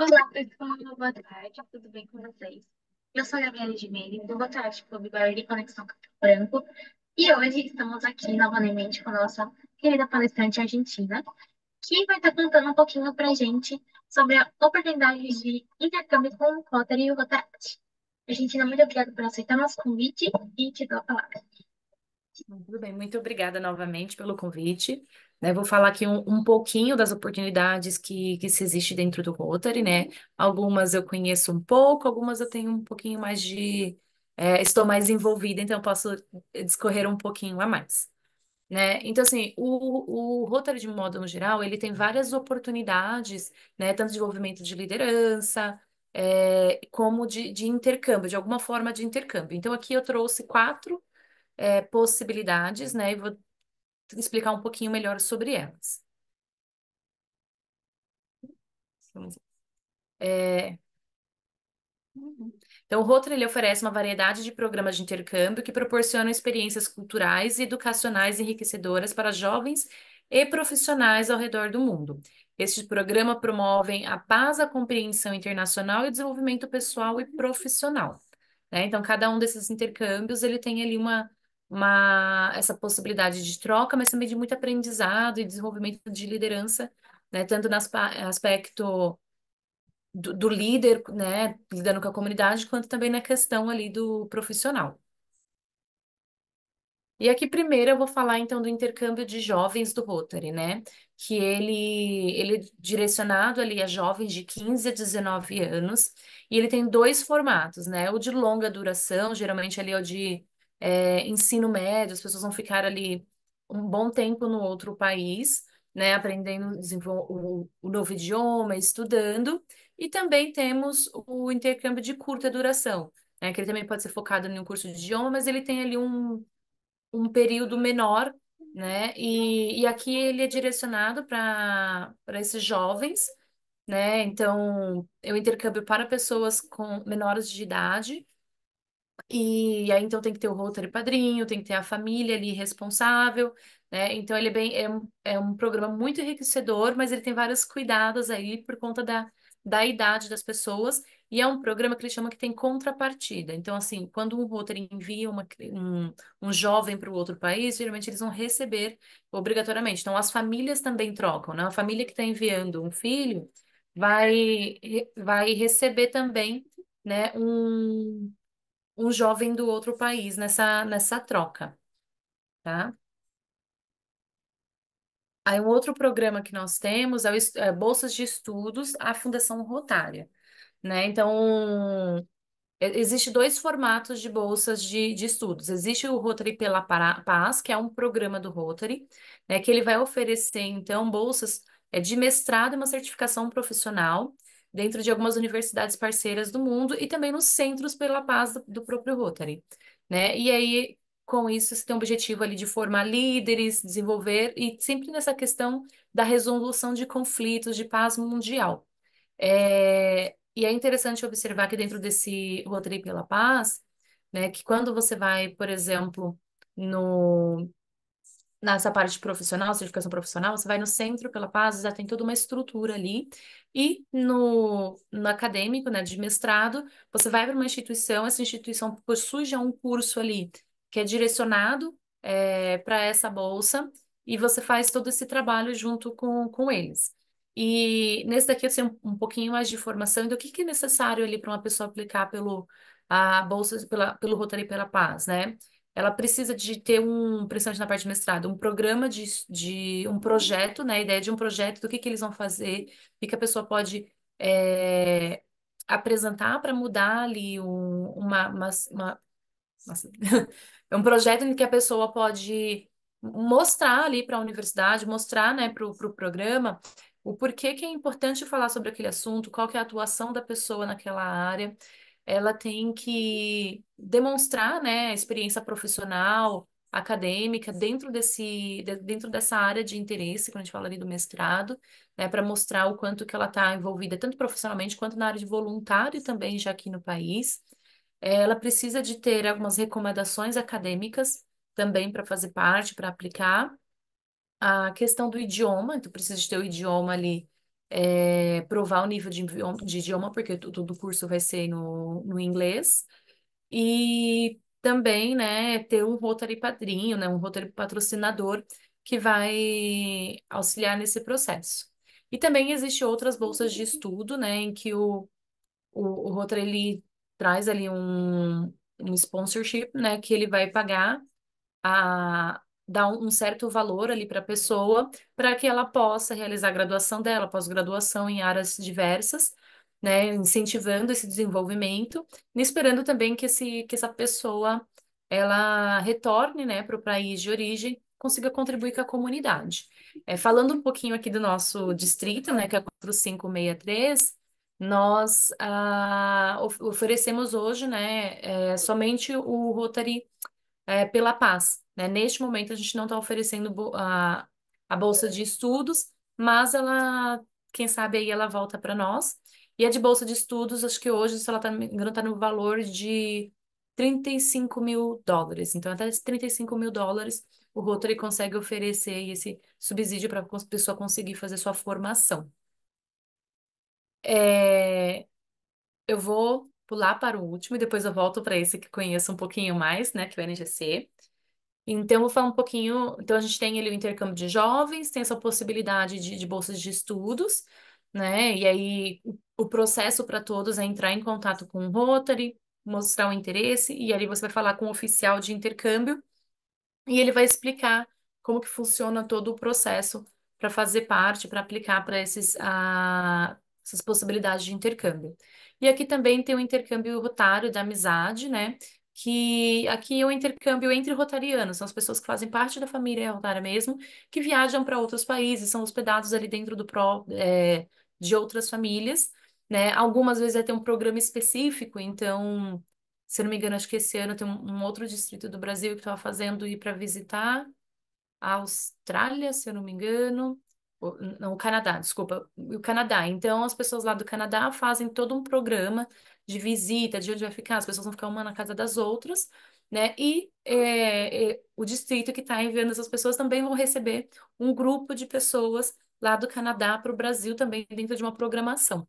Olá, pessoal. Boa tarde. Tudo bem com vocês? Eu sou a Gabriela de Meire, do Boa Tarde Clube Barulho e Conexão Café Branco. E hoje estamos aqui novamente com a nossa querida palestrante argentina, que vai estar contando um pouquinho pra gente sobre a oportunidade de intercâmbio com o Rotary e o Rotaract. Argentina, muito obrigada por aceitar nosso convite e te dou a palavra. Tudo bem, muito obrigada novamente pelo convite. Né, vou falar aqui um pouquinho das oportunidades que se existe dentro do Rotary, né? Algumas eu conheço um pouco, algumas eu tenho um pouquinho mais estou mais envolvida, então eu posso discorrer um pouquinho a mais, né? Então, assim, o Rotary, de um modo no geral, ele tem várias oportunidades, né? Tanto de desenvolvimento de liderança, como de intercâmbio, de alguma forma de intercâmbio. Então, aqui eu trouxe quatro possibilidades, né? E vou explicar um pouquinho melhor sobre elas. É, Então, o Rotary ele oferece uma variedade de programas de intercâmbio que proporcionam experiências culturais e educacionais enriquecedoras para jovens e profissionais ao redor do mundo. Estes programas promovem a paz, a compreensão internacional e o desenvolvimento pessoal e profissional, né? Então, cada um desses intercâmbios ele tem ali essa possibilidade de troca, mas também de muito aprendizado e desenvolvimento de liderança, né? Tanto no aspecto do líder, né, lidando com a comunidade, quanto também na questão ali do profissional. E aqui primeiro eu vou falar então do intercâmbio de jovens do Rotary, né? Que ele é direcionado ali a jovens de 15 a 19 anos, e ele tem dois formatos, né? O de longa duração, geralmente ali é o de ensino médio, as pessoas vão ficar ali um bom tempo no outro país, né? Aprendendo o novo idioma, estudando, e também temos o intercâmbio de curta duração, né? Que ele também pode ser focado em um curso de idioma, mas ele tem ali um período menor, né? E aqui ele é direcionado para esses jovens, né? Então, eu intercâmbio para pessoas com menores de idade. E aí, então, tem que ter o Rotary padrinho, tem que ter a família ali responsável, né? Então, ele é um programa muito enriquecedor, mas ele tem vários cuidados aí por conta da idade das pessoas. E é um programa que ele chama que tem contrapartida. Então, assim, quando um Rotary envia um jovem para o outro país, geralmente eles vão receber obrigatoriamente. Então, as famílias também trocam, né? A família que está enviando um filho vai receber também, né, um jovem do outro país nessa troca, tá? Aí um outro programa que nós temos é Bolsas de Estudos à Fundação Rotária, né? Então, existe dois formatos de bolsas de estudos. Existe o Rotary pela Paz, que é um programa do Rotary, né, que ele vai oferecer, então, bolsas de mestrado e uma certificação profissional dentro de algumas universidades parceiras do mundo e também nos centros pela paz do próprio Rotary, né? E aí, com isso, você tem o objetivo ali de formar líderes, desenvolver e sempre nessa questão da resolução de conflitos, de paz mundial. E é interessante observar que dentro desse Rotary pela Paz, né, que quando você vai, por exemplo, no, nessa parte profissional, certificação profissional, você vai no Centro pela Paz, já tem toda uma estrutura ali, e no acadêmico, né, de mestrado, você vai para uma instituição, essa instituição possui já um curso ali que é direcionado para essa bolsa, e você faz todo esse trabalho junto com eles. E nesse daqui eu sei um pouquinho mais de informação do que é necessário ali para uma pessoa aplicar a bolsa pelo Rotary pela Paz, né? Ela precisa de ter principalmente na parte de mestrado, um programa de um projeto, né? A ideia de um projeto, do que eles vão fazer, o que a pessoa pode é, apresentar para mudar ali nossa. É um projeto em que a pessoa pode mostrar ali para a universidade, mostrar, né, para o programa, o porquê que é importante falar sobre aquele assunto, qual que é a atuação da pessoa naquela área. Ela tem que demonstrar, né, a experiência profissional, acadêmica, dentro dessa área de interesse, quando a gente fala ali do mestrado, né, para mostrar o quanto que ela está envolvida, tanto profissionalmente quanto na área de voluntário também, já aqui no país. Ela precisa de ter algumas recomendações acadêmicas também para fazer parte, para aplicar. A questão do idioma, então precisa de ter o idioma ali provar o nível de idioma, porque todo o curso vai ser no inglês. E também, né, ter um Rotary padrinho, né, um Rotary patrocinador que vai auxiliar nesse processo. E também existe outras bolsas de estudo, né, em que o Rotary ele traz ali um sponsorship, né, que ele vai pagar a dar um certo valor ali para a pessoa, para que ela possa realizar a graduação dela, pós-graduação em áreas diversas, né, incentivando esse desenvolvimento, e esperando também que essa pessoa ela retorne, né, para o país de origem, consiga contribuir com a comunidade. Falando um pouquinho aqui do nosso distrito, né, que é 4563, nós oferecemos hoje, né, somente o Rotary pela paz, né? Neste momento, a gente não está oferecendo a bolsa de estudos, mas ela, quem sabe aí ela volta para nós. E a de bolsa de estudos, acho que hoje, se ela está, não me engano, está no valor de US$ 35.000. Então, até US$ 35.000, o Rotary consegue oferecer aí esse subsídio para a pessoa conseguir fazer sua formação. É, eu vou pular para o último e depois eu volto para esse que conheço um pouquinho mais, né, que é o NGC. Então, vou falar um pouquinho. Então, a gente tem ali o intercâmbio de jovens, tem essa possibilidade de bolsas de estudos, né? E aí, o processo para todos é entrar em contato com o Rotary, mostrar o interesse, e ali você vai falar com o oficial de intercâmbio e ele vai explicar como que funciona todo o processo para fazer parte, para aplicar para essas possibilidades de intercâmbio. E aqui também tem o intercâmbio rotário da amizade, né? Que aqui é o intercâmbio entre rotarianos, são as pessoas que fazem parte da família rotária mesmo, que viajam para outros países, são hospedados ali dentro de outras famílias, né? Algumas vezes vai ter um programa específico, então se eu não me engano, acho que esse ano tem um outro distrito do Brasil que estava fazendo ir para visitar a Austrália, se eu não me engano. Não, o Canadá, desculpa, o Canadá. Então, as pessoas lá do Canadá fazem todo um programa de visita, de onde vai ficar. As pessoas vão ficar uma na casa das outras, né? E o distrito que está enviando essas pessoas também vão receber um grupo de pessoas lá do Canadá para o Brasil também dentro de uma programação,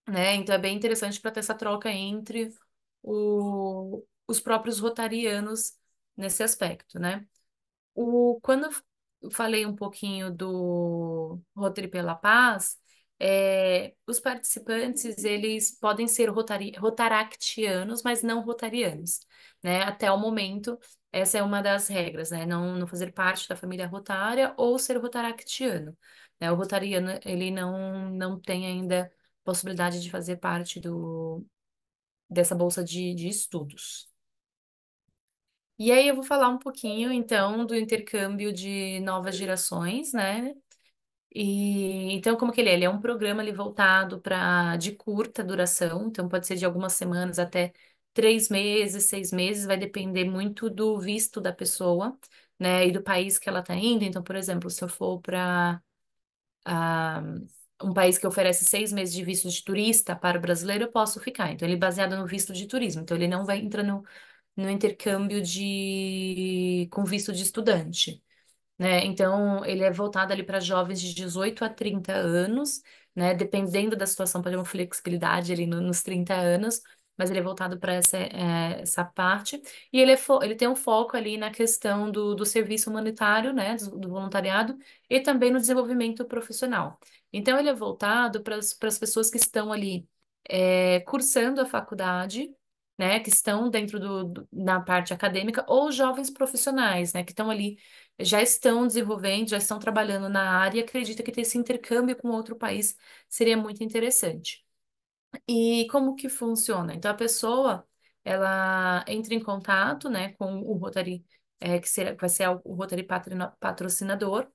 né? Então é bem interessante para ter essa troca entre os próprios rotarianos nesse aspecto, né? Quando eu falei um pouquinho do Rotary pela Paz, os participantes eles podem ser rotaractianos, mas não rotarianos, né? Até o momento, essa é uma das regras, né? Não fazer parte da família rotária ou ser rotaractiano, né? O rotariano ele não tem ainda possibilidade de fazer parte dessa bolsa de estudos. E aí eu vou falar um pouquinho, então, do intercâmbio de novas gerações, né? E então, como que ele é? Ele é um programa ali voltado para de curta duração, então pode ser de algumas semanas até 3 meses, 6 meses, vai depender muito do visto da pessoa, né? E do país que ela está indo. Então, por exemplo, se eu for para um país que oferece 6 meses de visto de turista para o brasileiro, eu posso ficar. Então, ele é baseado no visto de turismo. Então, ele não vai entrar no intercâmbio com visto de estudante, né? Então, ele é voltado ali para jovens de 18 a 30 anos, né? Dependendo da situação, pode ter uma flexibilidade ali nos 30 anos, mas ele é voltado para essa parte. E ele tem um foco ali na questão do serviço humanitário, né? Do voluntariado, e também no desenvolvimento profissional. Então, ele é voltado para as pessoas que estão ali cursando a faculdade, né? Que estão dentro na parte acadêmica, ou jovens profissionais, né? Que estão ali já estão desenvolvendo, já estão trabalhando na área e acredita que ter esse intercâmbio com outro país seria muito interessante. E como que funciona? Então, a pessoa, ela entra em contato, né, com o Rotary, que vai ser o Rotary patrocinador.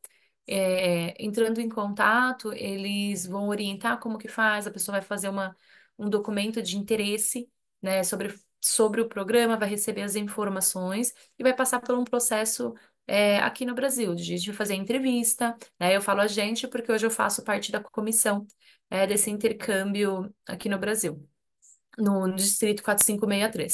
Entrando em contato, eles vão orientar como que faz, a pessoa vai fazer um documento de interesse, né, sobre o programa, vai receber as informações e vai passar por um processo aqui no Brasil, de a gente vai fazer a entrevista, né? Eu falo a gente porque hoje eu faço parte da comissão desse intercâmbio aqui no Brasil, no Distrito 4563.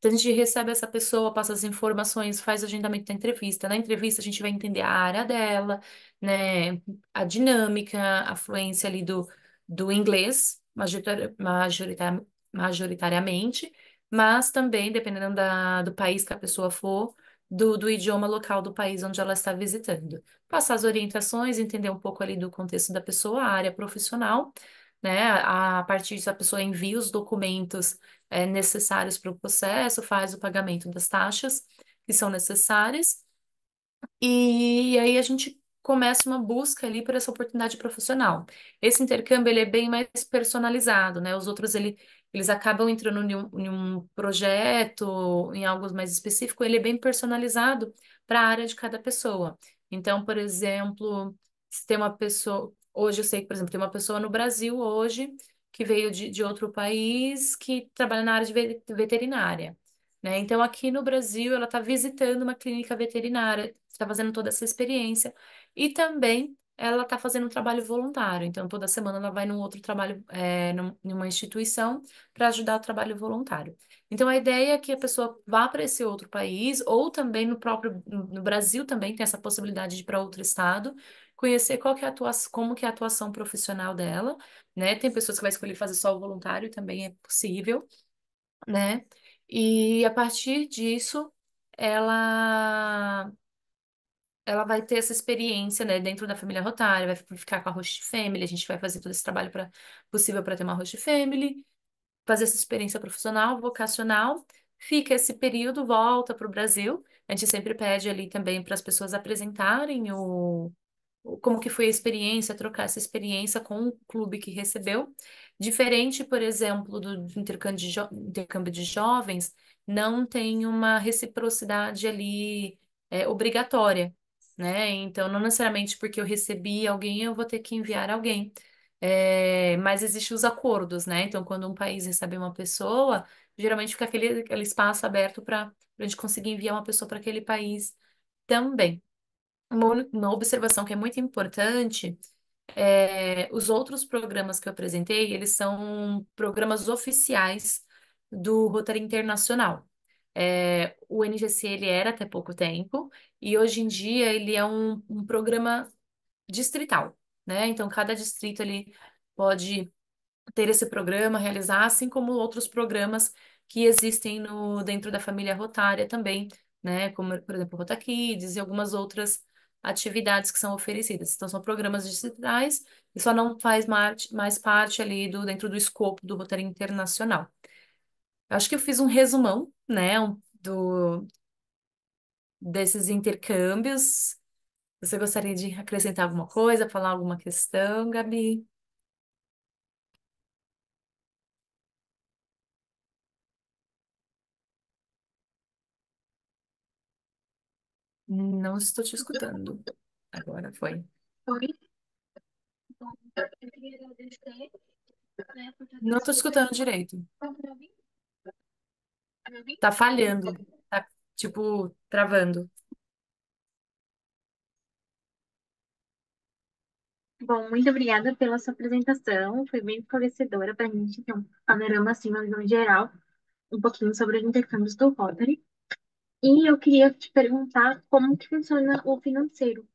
Então, a gente recebe essa pessoa, passa as informações, faz o agendamento da entrevista. Na entrevista, a gente vai entender a área dela, né, a dinâmica, a fluência ali do inglês, majoritariamente, mas também, dependendo do país que a pessoa for, do idioma local do país onde ela está visitando. Passar as orientações, entender um pouco ali do contexto da pessoa, a área profissional, né? A partir disso, a pessoa envia os documentos necessários para o processo, faz o pagamento das taxas que são necessárias, e aí a gente começa uma busca ali por essa oportunidade profissional. Esse intercâmbio ele é bem mais personalizado, né? Os outros eles acabam entrando em um projeto, em algo mais específico, ele é bem personalizado para a área de cada pessoa. Então, por exemplo, se tem uma pessoa, hoje eu sei que, por exemplo, tem uma pessoa no Brasil hoje que veio de outro país que trabalha na área de veterinária. Né? Então, aqui no Brasil, ela está visitando uma clínica veterinária, está fazendo toda essa experiência. E também ela está fazendo um trabalho voluntário. Então, toda semana ela vai num outro trabalho, numa instituição, para ajudar o trabalho voluntário. Então, a ideia é que a pessoa vá para esse outro país, ou também no Brasil também tem essa possibilidade de ir para outro estado, conhecer qual que é a atuação, como que é a atuação profissional dela, né? Tem pessoas que vai escolher fazer só o voluntário, também é possível, né? E a partir disso, ela ela vai ter essa experiência, né, dentro da família Rotária, vai ficar com a host family, a gente vai fazer todo esse trabalho possível para ter uma host family, fazer essa experiência profissional, vocacional, fica esse período, volta para o Brasil. A gente sempre pede ali também para as pessoas apresentarem como que foi a experiência, trocar essa experiência com o clube que recebeu. Diferente, por exemplo, do intercâmbio de jovens, não tem uma reciprocidade ali obrigatória, né? Então, não necessariamente porque eu recebi alguém, eu vou ter que enviar alguém. Mas existem os acordos, né? Então, quando um país recebe uma pessoa, geralmente fica aquele espaço aberto para a gente conseguir enviar uma pessoa para aquele país também. Uma observação que é muito importante os outros programas que eu apresentei, eles são programas oficiais do Rotary Internacional. O NGC, ele era até pouco tempo, e hoje em dia ele é um programa distrital, né? Então, cada distrito ali pode ter esse programa, realizar, assim como outros programas que existem dentro da família Rotária também, né? Como, por exemplo, Rota Kids e algumas outras atividades que são oferecidas. Então, são programas digitais e só não faz mais parte ali dentro do escopo do Rotário Internacional. Eu acho que eu fiz um resumão, né, desses intercâmbios. Você gostaria de acrescentar alguma coisa, falar alguma questão, Gabi? Não estou te escutando. Agora foi. Oi, bom, eu queria agradecer, né, por toda Não a estou sua escutando participação. direito. Tá me ouvindo? Tá me ouvindo? Tá falhando. Tá, tipo, travando. Bom, muito obrigada pela sua apresentação. Foi bem esclarecedora para a gente ter um panorama, assim, uma visão geral, um pouquinho sobre os intercâmbios do Rotary. E eu queria te perguntar como que funciona o financeiro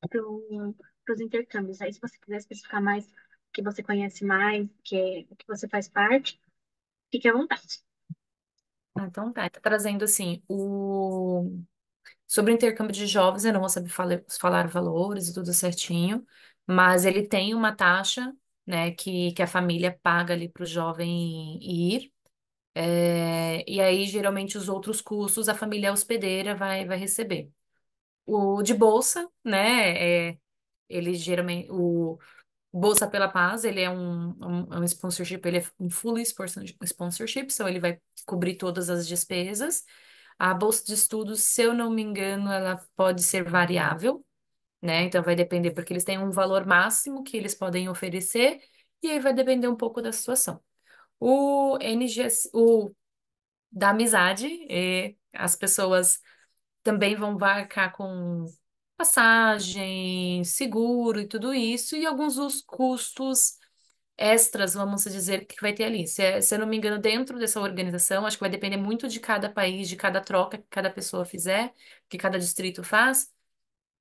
para os intercâmbios. Aí, se você quiser especificar mais o que você conhece mais, o que você faz parte, fique à vontade. Ah, então tá trazendo assim sobre o intercâmbio de jovens, eu não vou saber falar valores e tudo certinho, mas ele tem uma taxa, né, que a família paga ali para o jovem ir. E aí, geralmente, os outros custos a família hospedeira vai receber. O de bolsa, né? Ele geralmente. O Bolsa pela Paz, ele é um sponsorship, ele é um fully sponsorship, então ele vai cobrir todas as despesas. A bolsa de estudos, se eu não me engano, ela pode ser variável, né? Então vai depender, porque eles têm um valor máximo que eles podem oferecer, e aí vai depender um pouco da situação. O NGS, o da amizade, as pessoas também vão marcar com passagem, seguro e tudo isso, e alguns dos custos extras, vamos dizer, que vai ter ali. Se eu não me engano, dentro dessa organização, acho que vai depender muito de cada país, de cada troca que cada pessoa fizer, que cada distrito faz,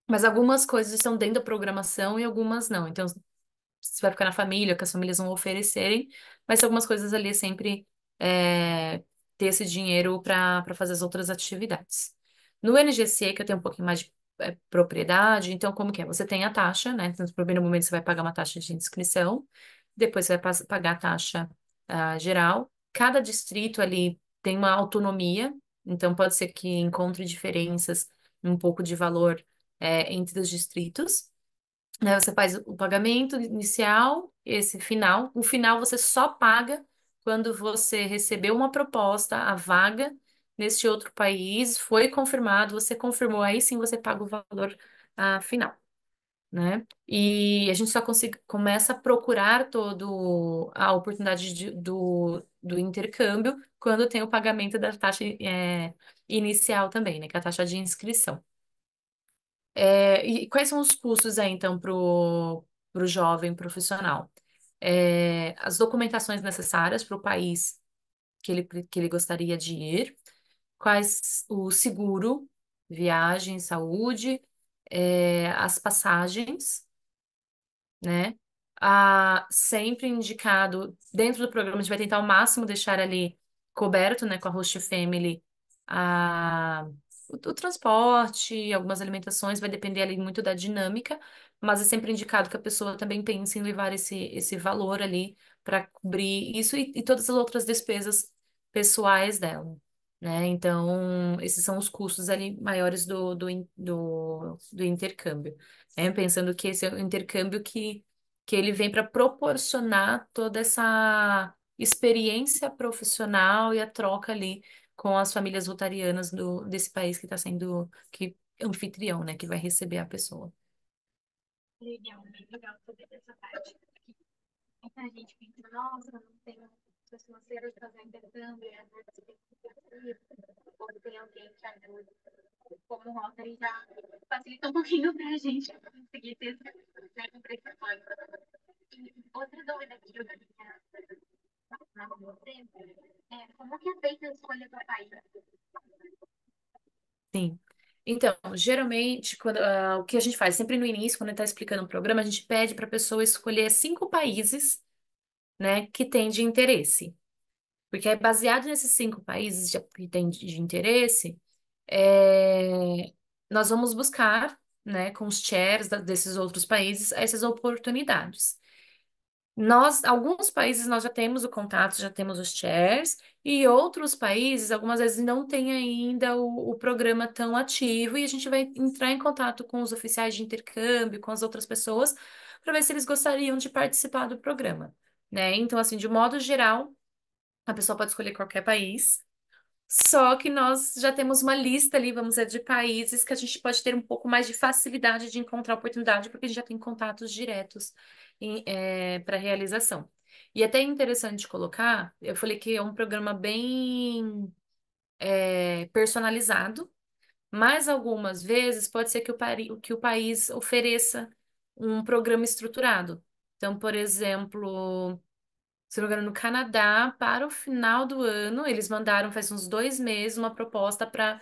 mas algumas coisas estão dentro da programação e algumas não. Então, você vai ficar na família, que as famílias vão oferecerem, mas algumas coisas ali é sempre é, ter esse dinheiro para fazer as outras atividades. No NGC, que eu tenho um pouquinho mais de propriedade, então como que é? Você tem a taxa, né? Então, no primeiro momento você vai pagar uma taxa de inscrição, depois você vai pagar a taxa geral. Cada distrito ali tem uma autonomia, então pode ser que encontre diferenças um pouco de valor entre os distritos, né? Você faz o pagamento inicial, esse final. O final você só paga quando você recebeu uma proposta, a vaga neste outro país, foi confirmado, você confirmou, aí sim você paga o valor final, né? E a gente só começa a procurar todo a oportunidade do intercâmbio quando tem o pagamento da taxa inicial também, né? Que é a taxa de inscrição. E quais são os custos aí, então, para o jovem profissional? As documentações necessárias para o país que ele gostaria de ir, quais o seguro, viagem, saúde, as passagens, né? Sempre indicado, dentro do programa, a gente vai tentar ao máximo deixar ali coberto, né, com a host family, a, o transporte, algumas alimentações, vai depender ali muito da dinâmica, mas é sempre indicado que a pessoa também pense em levar esse valor ali para cobrir isso e todas as outras despesas pessoais dela. Né? Então, esses são os custos ali maiores do intercâmbio. Pensando que esse é o intercâmbio que ele vem para proporcionar toda essa experiência profissional e a troca ali com as famílias rotarianas desse país que está sendo anfitrião, né, que vai receber a pessoa. Legal, bem legal saber dessa parte. Muita gente pensa, nossa, não tenho pessoas financeiras para fazer intercâmbio, e às vezes tem que ou tem alguém que ajuda. Como o Rotary já facilita um pouquinho para a gente conseguir ter esse pressupõe. E outra dúvida que eu tinha com você é como que é feita a escolha do país? Sim. Então, geralmente, o que a gente faz, sempre no início, quando a gente está explicando o programa, a gente pede para a pessoa escolher 5 países, né, que tem de interesse. Porque é baseado nesses 5 países que tem de interesse, é, nós vamos buscar, né, com os chairs desses outros países, essas oportunidades. Alguns países nós já temos o contato, já temos os chairs, e outros países, algumas vezes não tem ainda o programa tão ativo, e a gente vai entrar em contato com os oficiais de intercâmbio, com as outras pessoas, para ver se eles gostariam de participar do programa, né? Então, assim, de modo geral, a pessoa pode escolher qualquer país. Só que nós já temos uma lista ali, vamos dizer, de países que a gente pode ter um pouco mais de facilidade de encontrar oportunidade, porque a gente já tem contatos diretos para realização. E até é interessante colocar, eu falei que é um programa bem personalizado, mas algumas vezes pode ser que o país ofereça um programa estruturado. Então, por exemplo, se não me engano, no Canadá, para o final do ano, eles mandaram, faz uns 2 meses, uma proposta para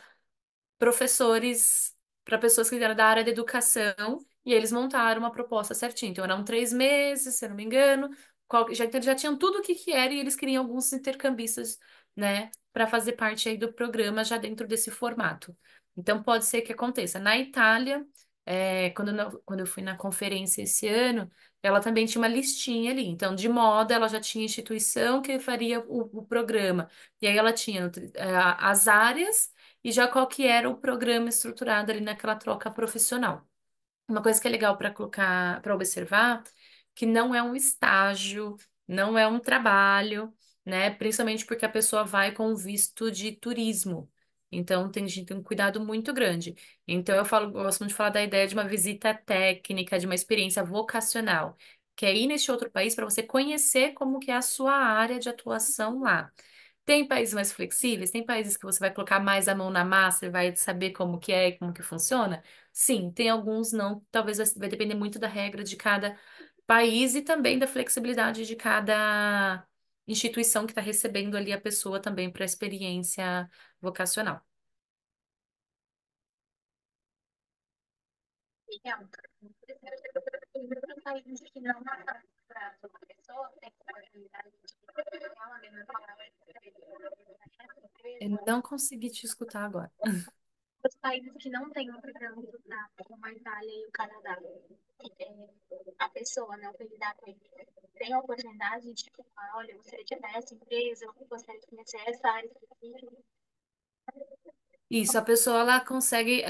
professores, para pessoas que eram da área da educação, e eles montaram uma proposta certinha. Então, eram 3 meses, se eu não me engano, então, já tinham tudo o que era, e eles queriam alguns intercambistas, né, para fazer parte aí do programa já dentro desse formato. Então, pode ser que aconteça. Na Itália, quando eu fui na conferência esse ano, ela também tinha uma listinha ali. Então, de moda, ela já tinha instituição que faria o programa. E aí ela tinha as áreas e já qual que era o programa estruturado ali naquela troca profissional. Uma coisa que é legal para colocar, para observar, que não é um estágio, não é um trabalho, né? Principalmente porque a pessoa vai com visto de turismo. Então tem gente que tem um cuidado muito grande. Então eu gosto muito de falar da ideia de uma visita técnica, de uma experiência vocacional, que é ir neste outro país para você conhecer como que é a sua área de atuação lá. Tem países mais flexíveis? Tem países que você vai colocar mais a mão na massa e vai saber como que é e como que funciona? Sim, tem alguns não. Talvez vai depender muito da regra de cada país e também da flexibilidade de cada instituição que está recebendo ali a pessoa também para a experiência vocacional. Legal. Para países que não para uma pessoa, tem que ter uma habilidade de ela mesma falar Eu não consegui te escutar agora. os países que não têm um programa de estudar, como a Itália e o Canadá, a pessoa, né, o candidato, tem a oportunidade de falar, olha, eu gostaria de ir nessa empresa, eu gostaria de conhecer essa área específica. Isso, a pessoa ela consegue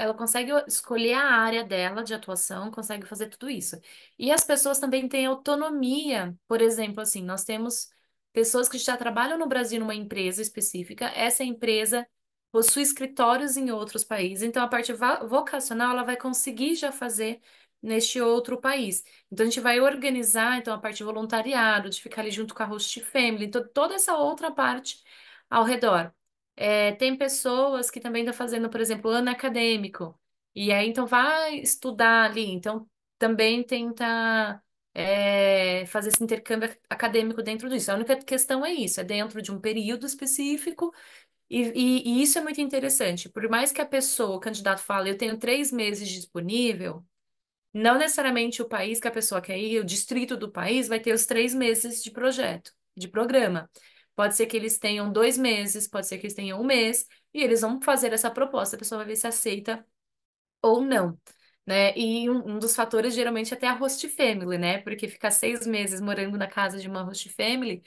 escolher a área dela de atuação, consegue fazer tudo isso. E as pessoas também têm autonomia, por exemplo, assim, nós temos pessoas que já trabalham no Brasil numa empresa específica, essa empresa possui escritórios em outros países, então a parte vocacional ela vai conseguir já fazer neste outro país. Então a gente vai organizar então a parte de voluntariado, de ficar ali junto com a host family, então toda essa outra parte ao redor. Tem pessoas que também estão fazendo, por exemplo, ano acadêmico. E aí, então, vai estudar ali. Então, também tenta, fazer esse intercâmbio acadêmico dentro disso. A única questão é isso, é dentro de um período específico. E isso é muito interessante. Por mais que a pessoa, o candidato fale, eu tenho 3 meses disponível, não necessariamente o país que a pessoa quer ir, o distrito do país, vai ter os 3 meses de projeto, de programa. Pode ser que eles tenham 2 meses, pode ser que eles tenham um mês, e eles vão fazer essa proposta. A pessoa vai ver se aceita ou não, né? E um dos fatores geralmente é até a host family, né? Porque ficar 6 meses morando na casa de uma host family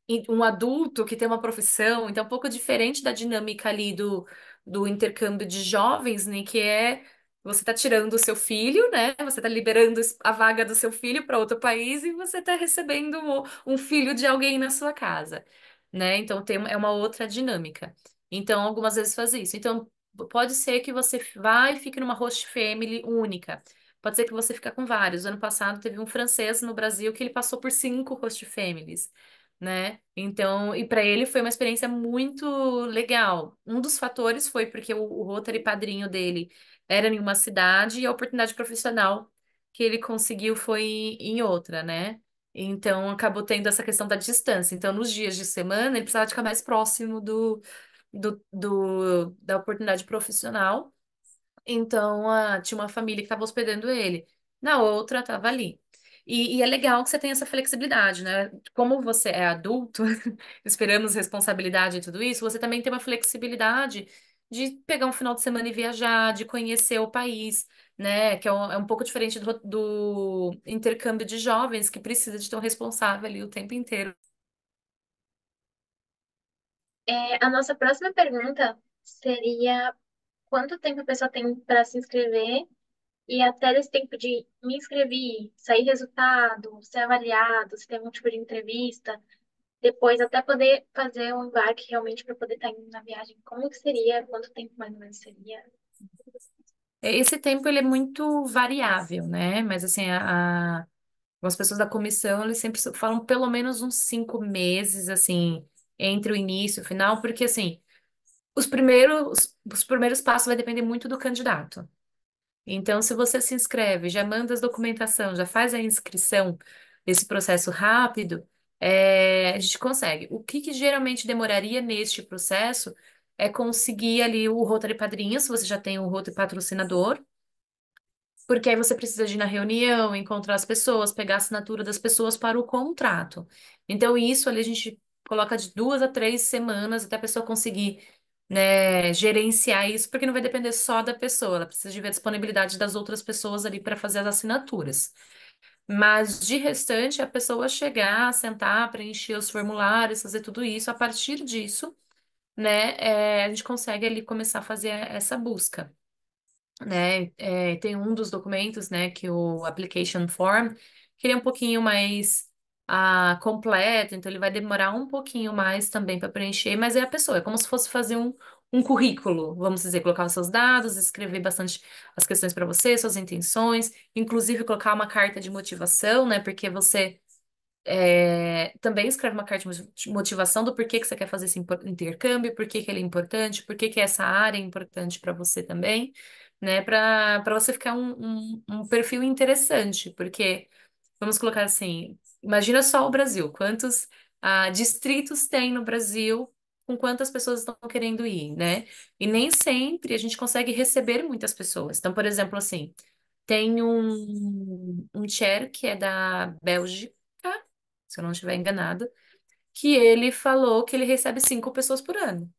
e um adulto que tem uma profissão, então é um pouco diferente da dinâmica ali do intercâmbio de jovens, né? Que é você tá tirando o seu filho, né? Você tá liberando a vaga do seu filho para outro país e você tá recebendo um filho de alguém na sua casa, né? Então é uma outra dinâmica. Então, algumas vezes faz isso. Então, pode ser que você vá e fique numa host family única. Pode ser que você fique com vários. Ano passado teve um francês no Brasil que ele passou por 5 host families, né? Então, e para ele foi uma experiência muito legal. Um dos fatores foi porque o Rotary padrinho dele era em uma cidade e a oportunidade profissional que ele conseguiu foi em outra, né? Então, acabou tendo essa questão da distância. Então, nos dias de semana, ele precisava ficar mais próximo da oportunidade profissional. Então, tinha uma família que estava hospedando ele. Na outra, estava ali. E é legal que você tenha essa flexibilidade, né? Como você é adulto, esperamos responsabilidade e tudo isso, você também tem uma flexibilidade de pegar um final de semana e viajar, de conhecer o país, né? Que é um pouco diferente do intercâmbio de jovens, que precisa de ter um responsável ali o tempo inteiro. A nossa próxima pergunta seria quanto tempo a pessoa tem para se inscrever e até esse tempo de me inscrever, sair resultado, ser avaliado, se tem algum tipo de entrevista, depois até poder fazer o embarque realmente para poder estar indo na viagem. Como que seria? Quanto tempo mais ou menos seria? Esse tempo ele é muito variável, né? Mas assim, algumas pessoas da comissão eles sempre falam pelo menos uns 5 meses, assim, entre o início e o final, porque assim, os primeiros passos vai depender muito do candidato. Então, se você se inscreve, já manda as documentação, já faz a inscrição desse processo rápido, a gente consegue. O que geralmente demoraria neste processo é conseguir ali o Rotary Padrinho, se você já tem o Rotary Patrocinador, porque aí você precisa de ir na reunião, encontrar as pessoas, pegar a assinatura das pessoas para o contrato. Então, isso ali a gente coloca de 2 a 3 semanas até a pessoa conseguir, né, gerenciar isso, porque não vai depender só da pessoa, ela precisa de ver a disponibilidade das outras pessoas ali para fazer as assinaturas. Mas de restante, a pessoa chegar, sentar, preencher os formulários, fazer tudo isso, a partir disso, né, a gente consegue ali começar a fazer essa busca, né? Tem um dos documentos, né, que o application form, que ele é um pouquinho mais completo, então ele vai demorar um pouquinho mais também para preencher, mas é a pessoa, é como se fosse fazer um currículo, vamos dizer, colocar os seus dados, escrever bastante as questões para você, suas intenções, inclusive colocar uma carta de motivação, né, porque você também escreve uma carta de motivação do porquê que você quer fazer esse intercâmbio, por que que ele é importante, por que que essa área é importante para você também, né? Para você ficar um perfil interessante, porque vamos colocar assim, imagina só o Brasil, quantos distritos tem no Brasil, com quantas pessoas estão querendo ir, né? E nem sempre a gente consegue receber muitas pessoas. Então, por exemplo, assim, tem um chair que é da Bélgica, se eu não estiver enganada, que ele falou que ele recebe 5 pessoas por ano,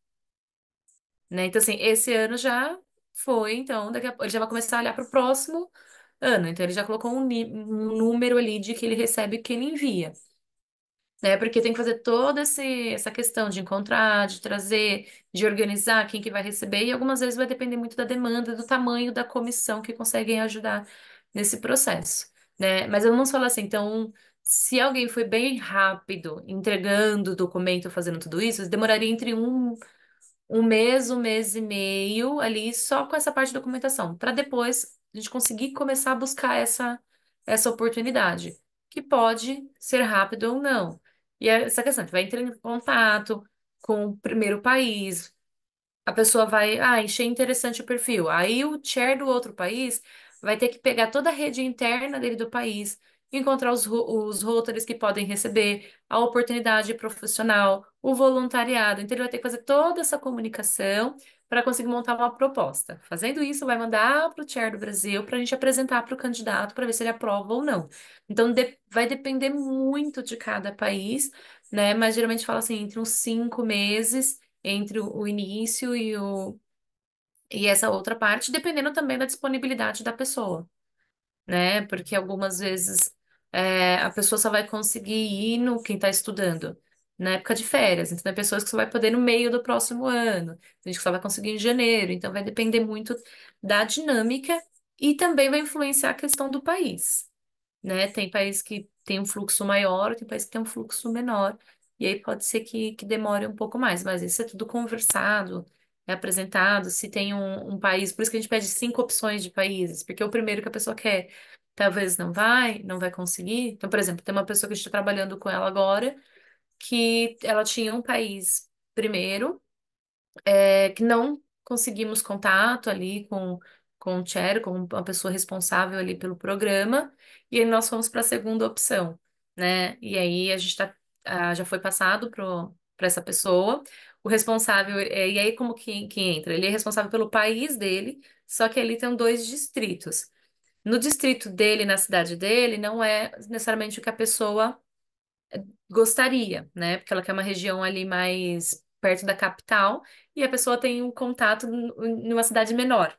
né? Então, assim, esse ano já foi, então, daqui a pouco ele já vai começar a olhar para o próximo ano. Então, ele já colocou um número ali de que ele recebe que ele envia, né? Porque tem que fazer toda essa questão de encontrar, de trazer, de organizar quem que vai receber, e algumas vezes vai depender muito da demanda, do tamanho da comissão que conseguem ajudar nesse processo, né? Mas vamos falar assim, então, se alguém foi bem rápido entregando o documento, fazendo tudo isso, demoraria entre um mês e meio ali só com essa parte de documentação, para depois a gente conseguir começar a buscar essa oportunidade, que pode ser rápido ou não. E é essa questão, tu vai entrar em contato com o primeiro país, a pessoa vai, achei interessante o perfil. Aí o chair do outro país vai ter que pegar toda a rede interna dele do país, encontrar os rotaries que podem receber, a oportunidade profissional, o voluntariado. Então ele vai ter que fazer toda essa comunicação para conseguir montar uma proposta. Fazendo isso, vai mandar para o chair do Brasil para a gente apresentar para o candidato para ver se ele aprova ou não. Então vai depender muito de cada país, né? Mas geralmente fala assim, entre uns 5 meses entre o início e essa outra parte, dependendo também da disponibilidade da pessoa, né? Porque algumas vezes a pessoa só vai conseguir ir no quem está estudando na época de férias, então tem pessoas que só vai poder no meio do próximo ano, tem gente que só vai conseguir em janeiro, então vai depender muito da dinâmica e também vai influenciar a questão do país, né? Tem país que tem um fluxo maior, tem país que tem um fluxo menor, e aí pode ser que demore um pouco mais, mas isso é tudo conversado, é apresentado. Se tem um país, por isso que a gente pede 5 opções de países, porque o primeiro que a pessoa quer, talvez não vai conseguir. Então, por exemplo, tem uma pessoa que a gente está trabalhando com ela agora, que ela tinha um país primeiro que não conseguimos contato ali com o Cher, com uma pessoa responsável ali pelo programa, e aí nós fomos para a segunda opção, né? E aí a gente já foi passado para essa pessoa, o responsável, e aí como que entra? Ele é responsável pelo país dele, só que ali tem 2 distritos. No distrito dele, na cidade dele, não é necessariamente o que a pessoa gostaria, né? Porque ela quer uma região ali mais perto da capital e a pessoa tem um contato numa cidade menor.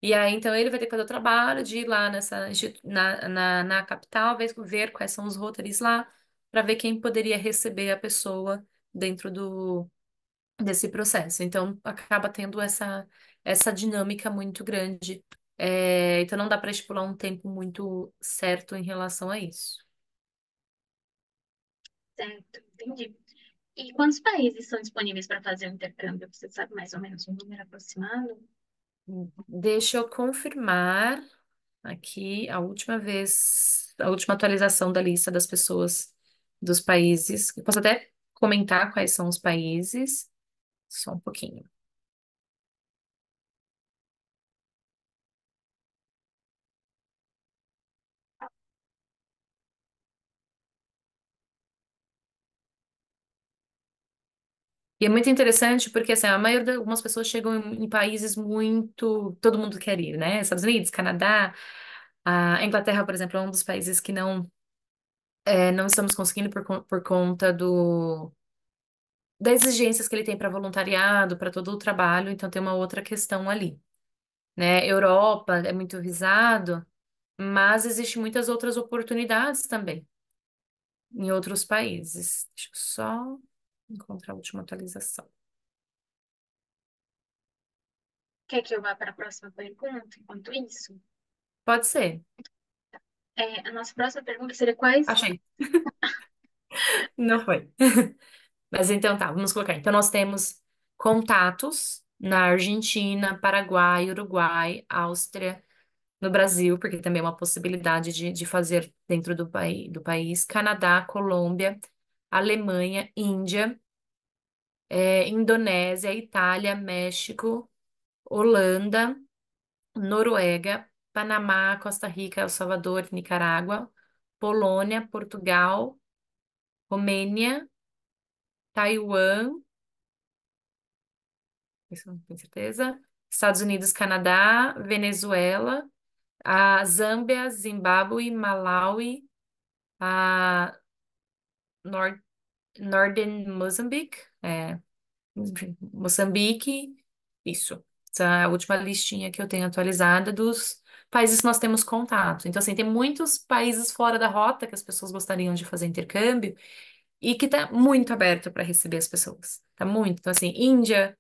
E aí, então, ele vai ter que fazer o trabalho de ir lá na capital, ver quais são os rotaries lá, para ver quem poderia receber a pessoa dentro desse processo. Então, acaba tendo essa dinâmica muito grande. Então, não dá para estipular um tempo muito certo em relação a isso. Certo, entendi. E quantos países são disponíveis para fazer o intercâmbio? Você sabe mais ou menos um número aproximado? Deixa eu confirmar aqui a última atualização da lista das pessoas dos países. Eu posso até comentar quais são os países, só um pouquinho. E é muito interessante porque assim, a maioria de algumas pessoas chegam em países muito, todo mundo quer ir, né? Estados Unidos, Canadá, a Inglaterra, por exemplo, é um dos países que não estamos conseguindo por conta das exigências que ele tem para voluntariado, para todo o trabalho, então tem uma outra questão ali, né? Europa é muito visado, mas existem muitas outras oportunidades também em outros países. Deixa eu só encontrar a última atualização. Quer que eu vá para a próxima pergunta? Enquanto isso, Pode ser. a nossa próxima pergunta seria quais? Achei. Não foi. Mas então tá, vamos colocar. Então nós temos contatos na Argentina, Paraguai, Uruguai, Áustria, no Brasil, porque também é uma possibilidade de fazer dentro do país, Canadá, Colômbia, Alemanha, Índia, Indonésia, Itália, México, Holanda, Noruega, Panamá, Costa Rica, El Salvador, Nicarágua, Polônia, Portugal, Romênia, Taiwan, isso não tenho certeza, Estados Unidos, Canadá, Venezuela, a Zâmbia, Zimbábue, Malawi, a Nor Northern Mozambique, enfim, Moçambique, isso. Essa é a última listinha que eu tenho atualizada dos países que nós temos contato. Então, assim, tem muitos países fora da rota que as pessoas gostariam de fazer intercâmbio e que tá muito aberto para receber as pessoas. Tá muito. Então, assim, Índia,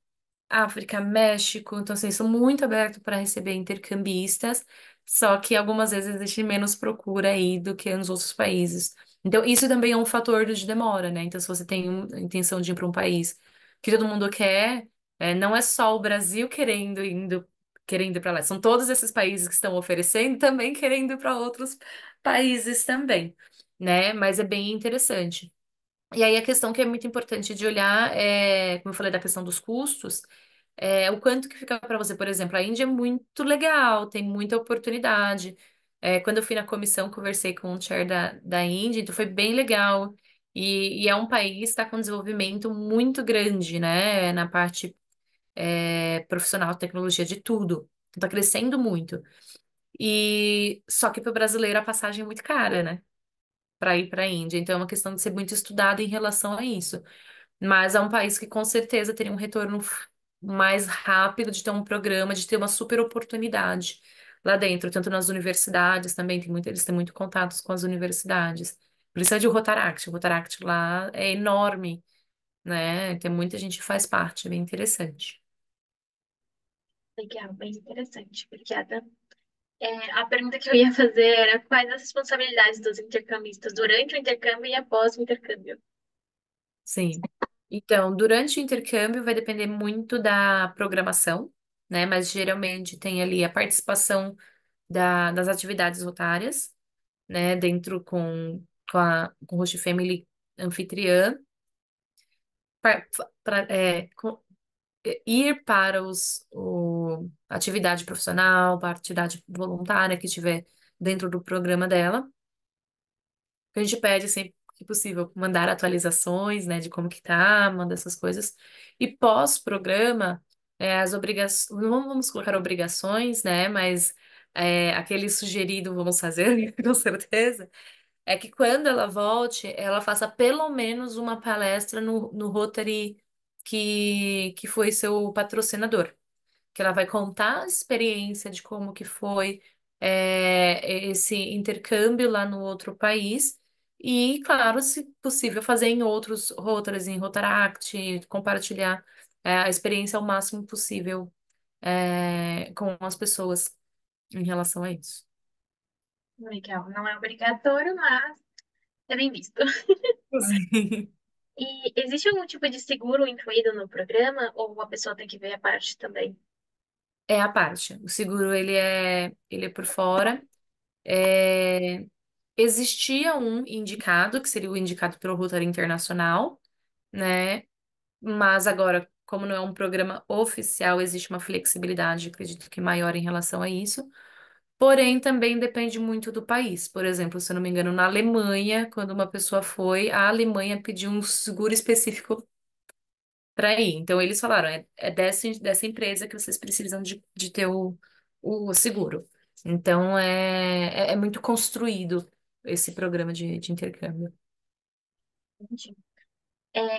África, México, então assim, são muito abertos para receber intercambistas, só que algumas vezes existe menos procura aí do que nos outros países. Então, isso também é um fator de demora, né? Então, se você tem a intenção de ir para um país que todo mundo quer, não é só o Brasil querendo ir para lá, são todos esses países que estão oferecendo também querendo ir para outros países também, né? Mas é bem interessante. E aí a questão que é muito importante de olhar é, como eu falei da questão dos custos, o quanto que fica para você, por exemplo, a Índia é muito legal, tem muita oportunidade. Quando eu fui na comissão, conversei com o chair da Índia, então foi bem legal. E é um país que está com um desenvolvimento muito grande, né, na parte profissional, tecnologia, de tudo. Está crescendo muito. E só que para o brasileiro a passagem é muito cara, né? Para ir para a Índia. Então é uma questão de ser muito estudado em relação a isso. Mas é um país que com certeza teria um retorno mais rápido de ter um programa, de ter uma super oportunidade lá dentro, tanto nas universidades também, eles têm muito contatos com as universidades. Precisa de Rotaract, o Rotaract lá é enorme, né? Tem muita gente que faz parte, é bem interessante. Legal, bem interessante. Obrigada. A pergunta que eu ia fazer era quais as responsabilidades dos intercambistas durante o intercâmbio e após o intercâmbio? Sim. Então, durante o intercâmbio vai depender muito da programação, né? Mas geralmente tem ali a participação das atividades rotárias, né, dentro com o Host Family anfitriã, ir para a atividade profissional, para a atividade voluntária que tiver dentro do programa dela. A gente pede sempre que possível mandar atualizações, né, de como que tá, manda essas coisas. E pós-programa, as obrigações, não vamos colocar obrigações, né, mas aquele sugerido vamos fazer, com certeza é que quando ela volte, ela faça pelo menos uma palestra no Rotary que foi seu patrocinador. Que ela vai contar a experiência de como que foi esse intercâmbio lá no outro país. E, claro, se possível, fazer em outros Rotarys, em Rotaract, compartilhar a experiência ao máximo possível com as pessoas em relação a isso. Legal, não é obrigatório, mas é bem visto. E existe algum tipo de seguro incluído no programa ou a pessoa tem que ver a parte também? É a parte. O seguro ele é por fora. É, existia um indicado, que seria o indicado pelo Rotary Internacional, né? Mas agora, como não é um programa oficial, existe uma flexibilidade, acredito que maior em relação a isso. Porém, também depende muito do país. Por exemplo, se eu não me engano, na Alemanha, quando uma pessoa foi, a Alemanha pediu um seguro específico para ir. Então, eles falaram, é dessa empresa que vocês precisam de ter o seguro. Então, é muito construído esse programa de intercâmbio. Entendi.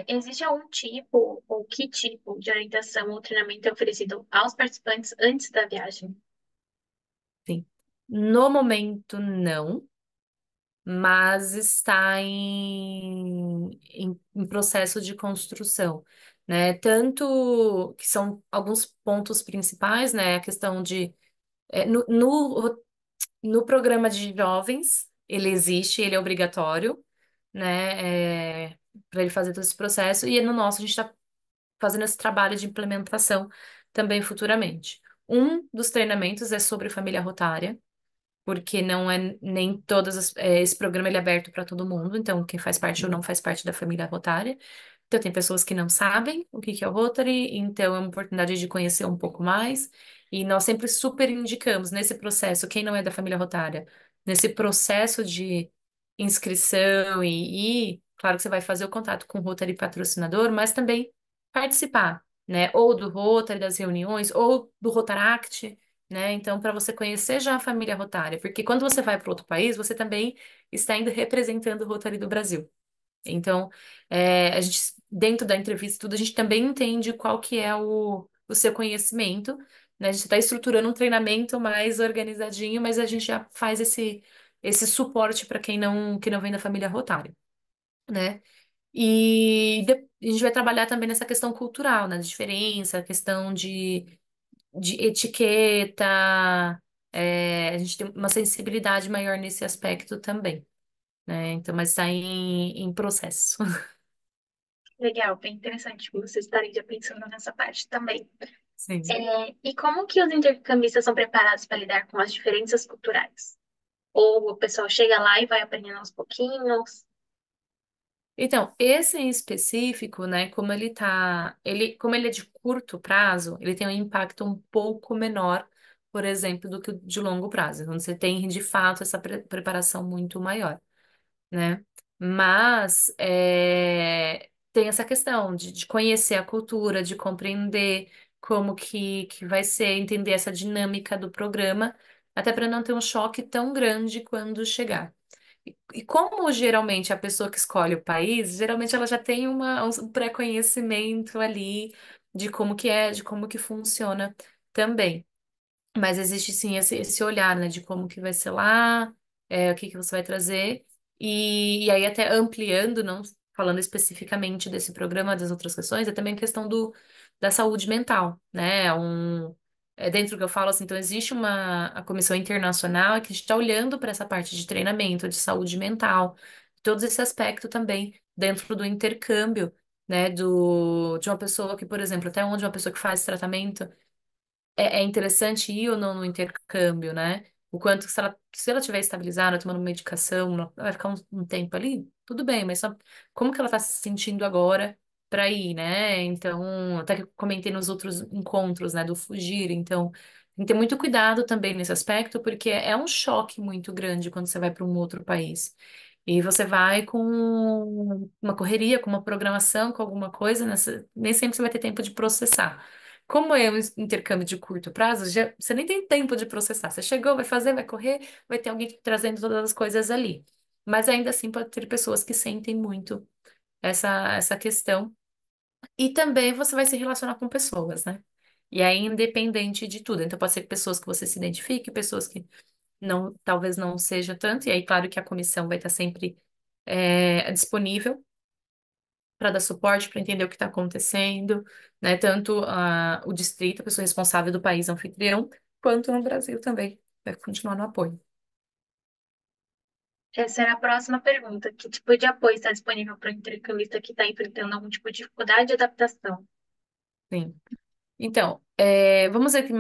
Existe algum tipo ou que tipo de orientação ou treinamento é oferecido aos participantes antes da viagem? Sim. No momento, não, mas está em processo de construção, né? Tanto que são alguns pontos principais, né? A questão de... no programa de jovens, ele existe, ele é obrigatório, né? Para ele fazer todo esse processo. E no nosso, a gente está fazendo esse trabalho de implementação também futuramente. Um dos treinamentos é sobre família rotária, porque não é nem esse programa ele é aberto para todo mundo, então quem faz parte ou não faz parte da família rotária. Então tem pessoas que não sabem o que que é o Rotary, então é uma oportunidade de conhecer um pouco mais. E nós sempre super indicamos nesse processo, quem não é da família rotária, nesse processo inscrição claro que você vai fazer o contato com o Rotary patrocinador, mas também participar, né? Ou do Rotary, das reuniões, ou do Rotaract, né? Então, para você conhecer já a família Rotária, porque quando você vai para outro país, você também está indo representando o Rotary do Brasil. Então, a gente, dentro da entrevista, e tudo, a gente também entende qual que é o seu conhecimento, né? A gente está estruturando um treinamento mais organizadinho, mas a gente já faz esse suporte para que não vem da família Rotária, né? A gente vai trabalhar também nessa questão cultural, né? De diferença, questão de etiqueta, a gente tem uma sensibilidade maior nesse aspecto também, né? Então, mas está em processo. Legal, bem interessante vocês estarem já pensando nessa parte também. Sim. E como que os intercambistas são preparados para lidar com as diferenças culturais? Ou o pessoal chega lá e vai aprendendo aos pouquinhos? Então, esse em específico, né, como ele é de curto prazo, ele tem um impacto um pouco menor, por exemplo, do que o de longo prazo, quando você tem de fato essa preparação muito maior, né? Mas tem essa questão de conhecer a cultura, de compreender como que vai ser, entender essa dinâmica do programa, até para não ter um choque tão grande quando chegar. E como geralmente a pessoa que escolhe o país, geralmente ela já tem um pré-conhecimento ali de como que é, de como que funciona também. Mas existe sim esse olhar, né, de como que vai ser lá, o que que você vai trazer. E aí até ampliando, não falando especificamente desse programa, das outras questões, é também a questão da saúde mental, né? Dentro do que eu falo, assim, então existe a comissão internacional que está olhando para essa parte de treinamento, de saúde mental, todo esse aspecto também dentro do intercâmbio, né, de uma pessoa que, por exemplo, até onde uma pessoa que faz tratamento é interessante ir ou não no intercâmbio, né? O quanto, se ela tiver estabilizada, tomando medicação, ela vai ficar um tempo ali, tudo bem, mas só como que ela tá se sentindo agora para ir, né? Então, até que eu comentei nos outros encontros, né, do fugir, então, tem que ter muito cuidado também nesse aspecto, porque é um choque muito grande quando você vai para um outro país. E você vai com uma correria, com uma programação, com alguma coisa, nem sempre você vai ter tempo de processar. Como é um intercâmbio de curto prazo, você nem tem tempo de processar. Você chegou, vai fazer, vai correr, vai ter alguém trazendo todas as coisas ali. Mas ainda assim pode ter pessoas que sentem muito essa questão. E também você vai se relacionar com pessoas, né? E aí, independente de tudo. Então, pode ser pessoas que você se identifique, pessoas que não, talvez não seja tanto. E aí, claro que a comissão vai estar sempre disponível para dar suporte, para entender o que está acontecendo, né? Tanto o distrito, a pessoa responsável do país anfitrião, quanto no Brasil também. Vai continuar no apoio. Essa era a próxima pergunta. Que tipo de apoio está disponível para o intercambista que está enfrentando algum tipo de dificuldade de adaptação? Sim. Então, vamos dizer que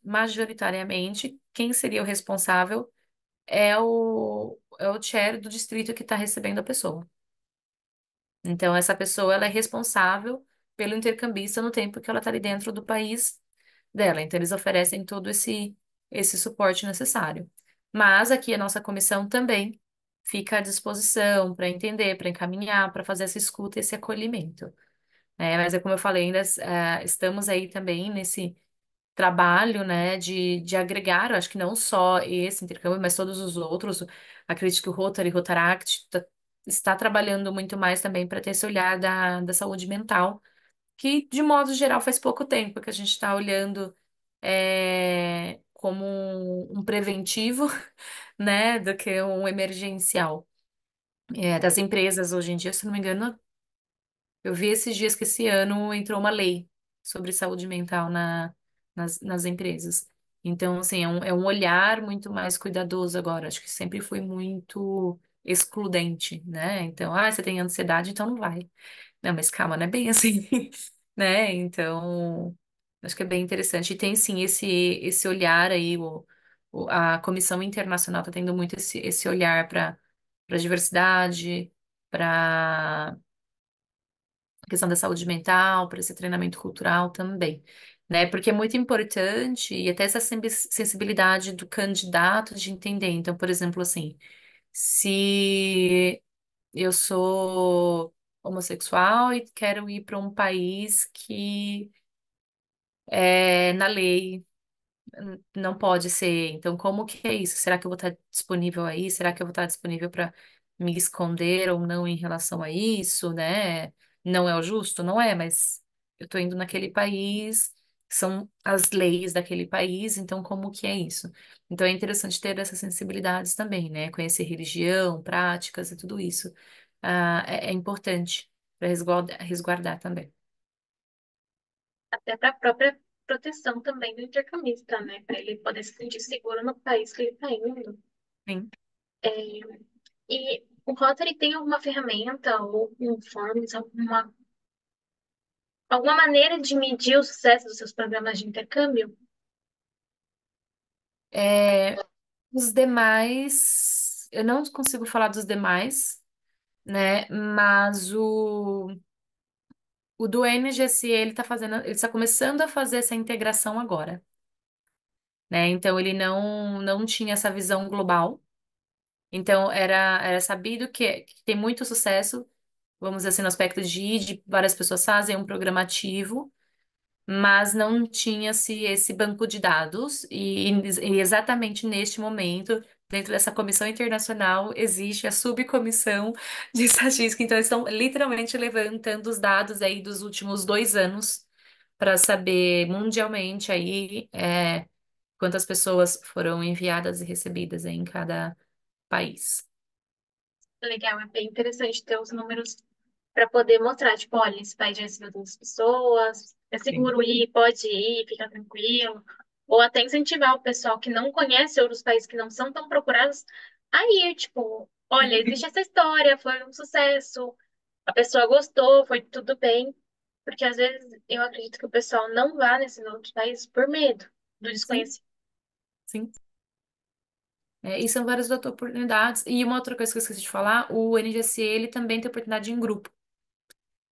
majoritariamente, quem seria o responsável é o chair do distrito que está recebendo a pessoa. Então, essa pessoa ela é responsável pelo intercambista no tempo que ela está ali dentro do país dela. Então, eles oferecem todo esse suporte necessário. Mas aqui a nossa comissão também fica à disposição para entender, para encaminhar, para fazer essa escuta, esse acolhimento. Mas é como eu falei, ainda estamos aí também nesse trabalho, né, de agregar, eu acho que não só esse intercâmbio, mas todos os outros. Acredito que o Rotary, Rotaract está trabalhando muito mais também para ter esse olhar da saúde mental, que, de modo geral, faz pouco tempo que a gente está olhando como um preventivo, né, do que um emergencial. Das empresas hoje em dia, se não me engano, eu vi esses dias que esse ano entrou uma lei sobre saúde mental nas empresas. Então, assim, é um olhar muito mais cuidadoso agora. Acho que sempre foi muito excludente, né? Então, você tem ansiedade, então não vai. Não, mas calma, não é bem assim, né? Então, acho que é bem interessante. E tem, sim, esse olhar aí, a Comissão Internacional está tendo muito esse olhar para diversidade, para a questão da saúde mental, para esse treinamento cultural também, né? Porque é muito importante e até essa sensibilidade do candidato de entender. Então, por exemplo, assim, Se eu sou homossexual e quero ir para um país que na lei não pode ser. Então, como que é isso? Será que eu vou estar disponível aí? Será que eu vou estar disponível para me esconder ou não em relação a isso, né? Não é o justo? Não é, mas eu estou indo naquele país, são as leis daquele país, então como que é isso? Então é interessante ter essas sensibilidades também, né? Conhecer religião, práticas e tudo isso. É importante para resguardar também. Até para a própria proteção também do intercambista, né? Para ele poder se sentir seguro no país que ele está indo. Sim. E o Rotary tem alguma ferramenta ou um forms, alguma maneira de medir o sucesso dos seus programas de intercâmbio? É, os demais, eu não consigo falar dos demais, né? Mas o do NGSE, ele está começando a fazer essa integração agora, né? Então ele não tinha essa visão global. Então era sabido que tem muito sucesso, vamos dizer assim, no aspecto de várias pessoas fazem um programa ativo, mas não tinha-se esse banco de dados, e exatamente neste momento, dentro dessa comissão internacional, existe a subcomissão de estatística, então eles estão literalmente levantando os dados aí dos últimos 2 anos para saber mundialmente aí quantas pessoas foram enviadas e recebidas em cada país. Legal, é bem interessante ter os números para poder mostrar, tipo, olha, esse país já recebeu tantas pessoas, é Sim. seguro ir, pode ir, fica tranquilo. Ou até incentivar o pessoal que não conhece outros países que não são tão procurados a ir, tipo, olha, existe essa história, foi um sucesso, a pessoa gostou, foi tudo bem. Porque às vezes eu acredito que o pessoal não vá nesses outros países por medo do Sim, desconhecido. sim. E são várias outras oportunidades. E uma outra coisa que eu esqueci de falar, o NGSE, ele também tem oportunidade em grupo,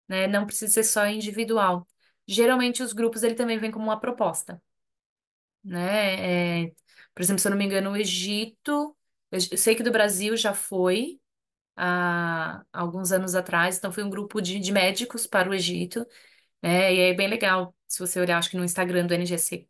né? Não precisa ser só individual. Geralmente os grupos, ele também vem como uma proposta, né? Por exemplo, se eu não me engano, o Egito, eu sei que do Brasil já foi há alguns anos atrás, então foi um grupo de médicos para o Egito. E é bem legal. Se você olhar, acho que no Instagram do NGC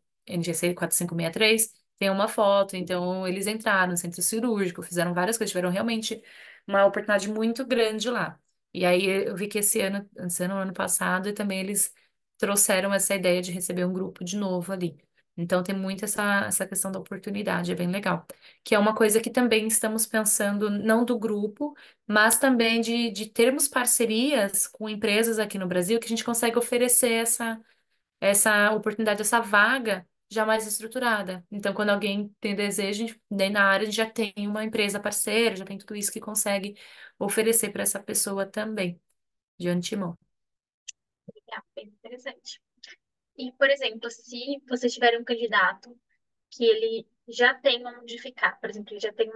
4563, tem uma foto. Então, eles entraram no centro cirúrgico, fizeram várias coisas, tiveram realmente uma oportunidade muito grande lá. E aí eu vi que ano passado, e também eles trouxeram essa ideia de receber um grupo de novo ali. Então, tem muito essa questão da oportunidade, é bem legal. Que é uma coisa que também estamos pensando, não do grupo, mas também de termos parcerias com empresas aqui no Brasil que a gente consegue oferecer essa oportunidade, essa vaga já mais estruturada. Então, quando alguém tem desejo, daí na área a gente já tem uma empresa parceira, já tem tudo isso que consegue oferecer para essa pessoa também, de antemão. É bem interessante. E, por exemplo, se você tiver um candidato que ele já tem onde ficar, por exemplo, ele já tem